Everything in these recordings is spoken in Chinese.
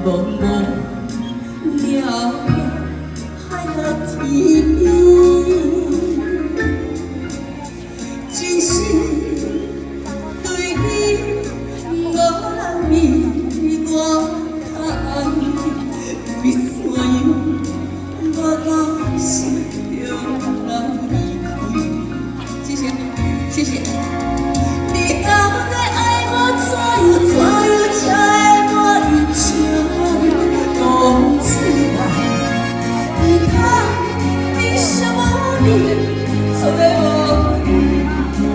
茫茫了海角天边，真心对你无人比我较为怎样我到心中人离开？谢谢，谢谢。你到底爱我怎样才会我一生讲出来？你看，为什么你做无你，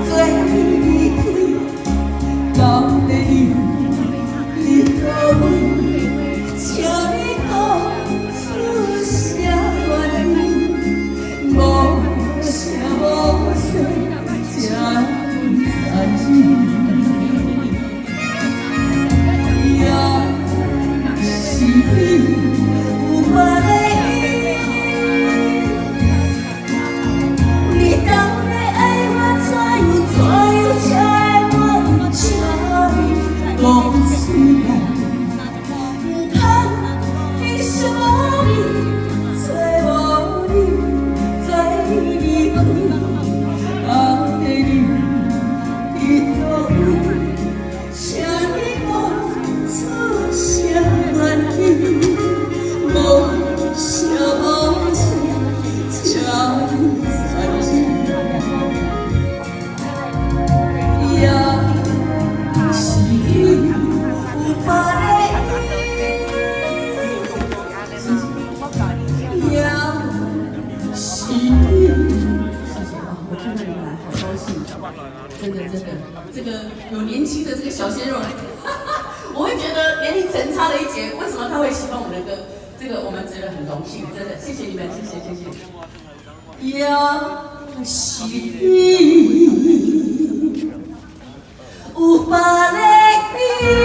做离开？到底你到位，请你讲出啥原因？无声无息，才残忍。这个有年轻的这个小鲜肉，我会觉得年龄层差了一截，为什么他会喜欢我们的歌？这个我们觉得很荣幸，真的，谢谢你们，谢谢，谢谢。也是你有别个。